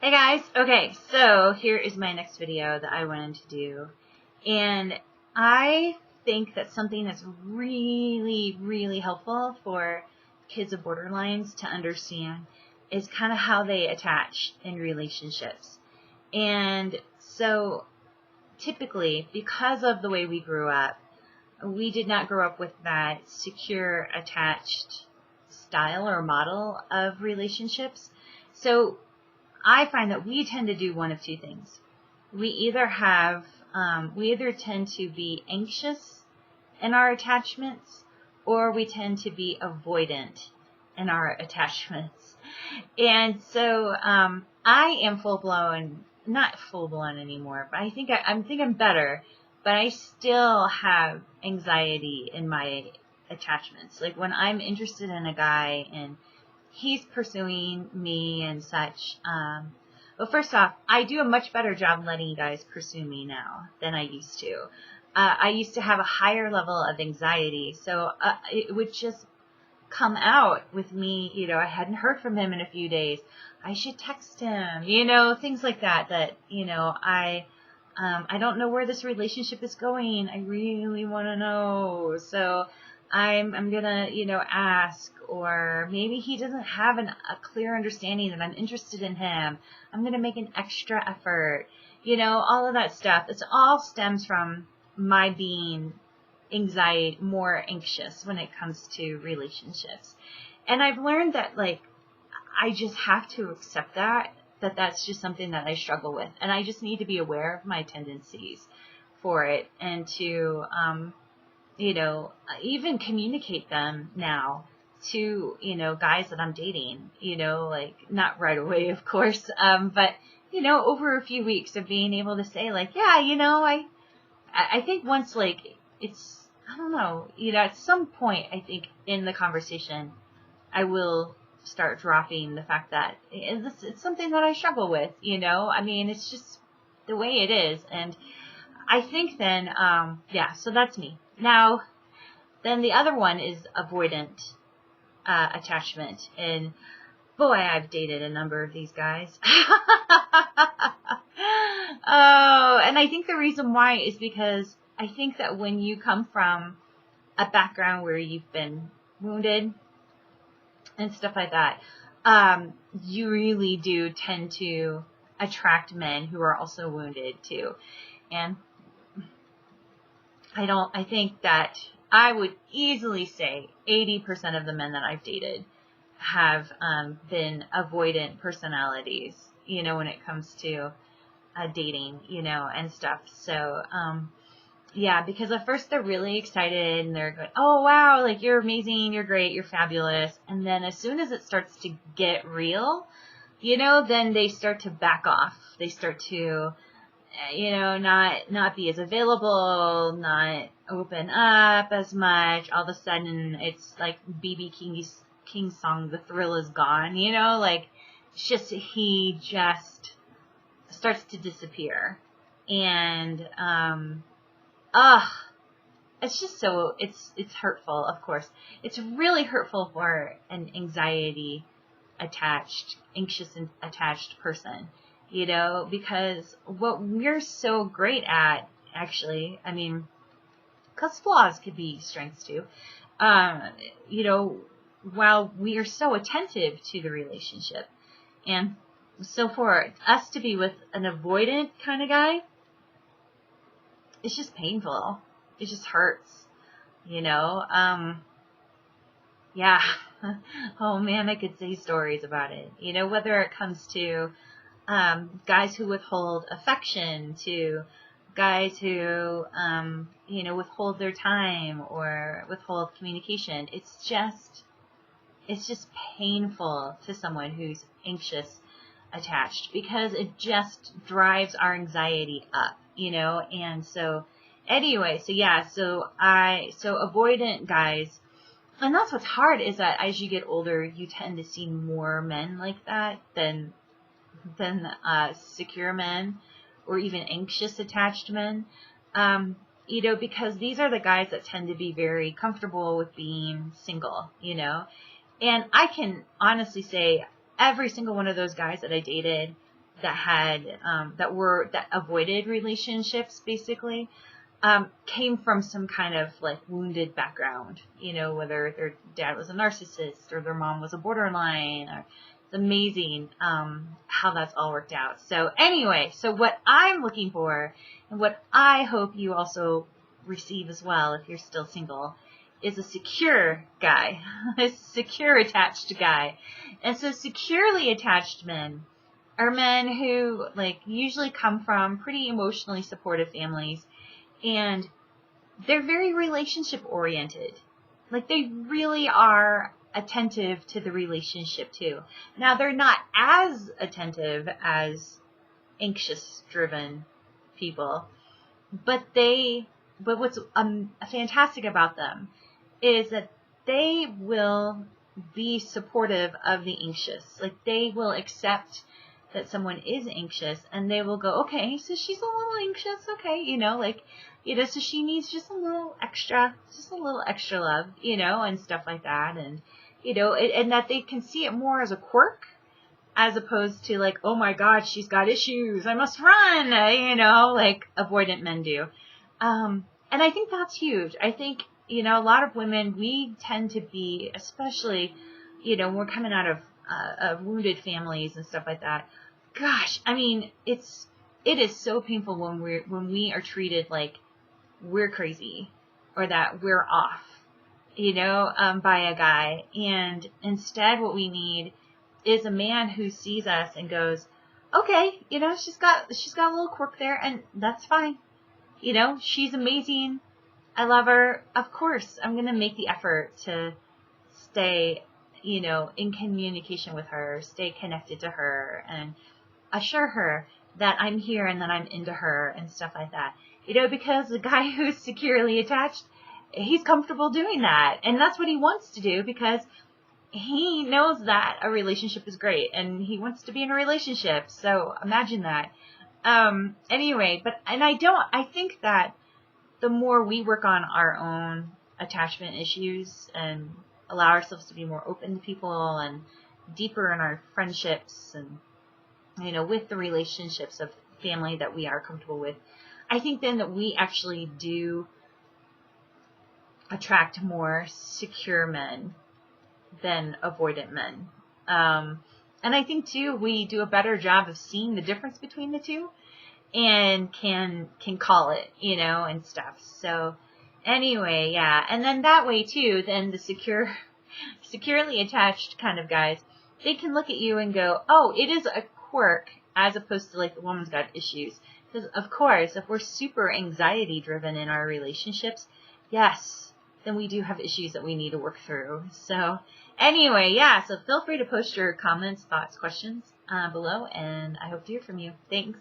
Hey guys, okay, so here is my next video that I wanted to do, and I think that something that's really helpful for kids of borderlines to understand is kind of how they attach in relationships. And so typically, because of the way we grew up, we did not grow up with that secure attached style or model of relationships. So I find that we tend to do one of two things. We either tend to be anxious in our attachments, or we tend to be avoidant in our attachments. And so I am not full blown anymore, but I think I'm better. But I still have anxiety in my attachments. Like when I'm interested in a guy and he's pursuing me and such. Well, first off, I do a much better job letting guys pursue me now than I used to. I used to have a higher level of anxiety, so it would just come out with me. I hadn't heard from him in a few days. I should text him, things like that. I don't know where this relationship is going. I really want to know. So I'm gonna, ask, or maybe he doesn't have a clear understanding that I'm interested in him. I'm gonna make an extra effort, all of that stuff. It all stems from my being more anxious when it comes to relationships. And I've learned that, I just have to accept that's just something that I struggle with. And I just need to be aware of my tendencies for it and to, even communicate them now to, guys that I'm dating, not right away, of course, but, over a few weeks of being able to say, yeah, I think once, I don't know, at some point, I think in the conversation, I will start dropping the fact that it's something that I struggle with, it's just the way it is. And I think then, so that's me. Now, then the other one is avoidant attachment. And boy, I've dated a number of these guys. Oh, and I think the reason why is because I think that when you come from a background where you've been wounded and stuff like that, you really do tend to attract men who are also wounded too. And I think that I would easily say 80% of the men that I've dated have been avoidant personalities, when it comes to dating, and stuff. So, yeah, because at first they're really excited and they're going, oh, wow, you're amazing, you're great, you're fabulous. And then as soon as it starts to get real, then they start to back off. They start to not be as available, not open up as much. All of a sudden, it's like B.B. King's song, "The Thrill Is Gone." He just starts to disappear, and it's just so it's hurtful. Of course, it's really hurtful for an anxious and attached person. Because what we're so great at, actually, because flaws could be strengths too, while we are so attentive to the relationship. And so for us to be with an avoidant kind of guy, it's just painful. It just hurts, yeah. Oh man, I could say stories about it, whether it comes to guys who withhold affection, to guys who, withhold their time or withhold communication. It's just painful to someone who's anxious attached, because it just drives our anxiety up, and so anyway, so avoidant guys. And that's what's hard, is that as you get older, you tend to see more men like that than secure men or even anxious attached men, because these are the guys that tend to be very comfortable with being single, and I can honestly say every single one of those guys that I dated that avoided relationships basically, came from some kind of like wounded background, whether their dad was a narcissist or their mom was a borderline. It's amazing how that's all worked out. So anyway, so what I'm looking for, and what I hope you also receive as well if you're still single, is a secure guy, a secure attached guy. And so securely attached men are men who like usually come from pretty emotionally supportive families, and they're very relationship oriented. Like they really are attentive to the relationship too. Now they're not as attentive as anxious driven people, but what's fantastic about them is that they will be supportive of the anxious. Like they will accept that someone is anxious, and they will go, okay, so she's a little anxious, okay, so she needs just a little extra love, and stuff like that, and and that they can see it more as a quirk as opposed to like, oh my God, she's got issues, I must run, like avoidant men do. And I think that's huge. I think, a lot of women, we tend to be, especially, when we're coming out of wounded families and stuff like that. Gosh, I mean, it is so painful when we are treated like we're crazy or that we're off, by a guy. And instead what we need is a man who sees us and goes, okay, she's got a little quirk there, and that's fine. She's amazing. I love her. Of course, I'm going to make the effort to stay, in communication with her, stay connected to her, and assure her that I'm here and that I'm into her and stuff like that. Because the guy who's securely attached, he's comfortable doing that. And that's what he wants to do because he knows that a relationship is great and he wants to be in a relationship. So imagine that. Anyway, I think that the more we work on our own attachment issues and allow ourselves to be more open to people and deeper in our friendships and, with the relationships of family that we are comfortable with, I think then that we actually do attract more secure men than avoidant men. And I think too, we do a better job of seeing the difference between the two and can call it, and stuff. So anyway, yeah. And then that way too, then the securely attached kind of guys, they can look at you and go, oh, it is a quirk, as opposed to like the woman's got issues. Because of course, if we're super anxiety driven in our relationships, yes, then we do have issues that we need to work through. So anyway, yeah, so feel free to post your comments, thoughts, questions below, and I hope to hear from you. Thanks.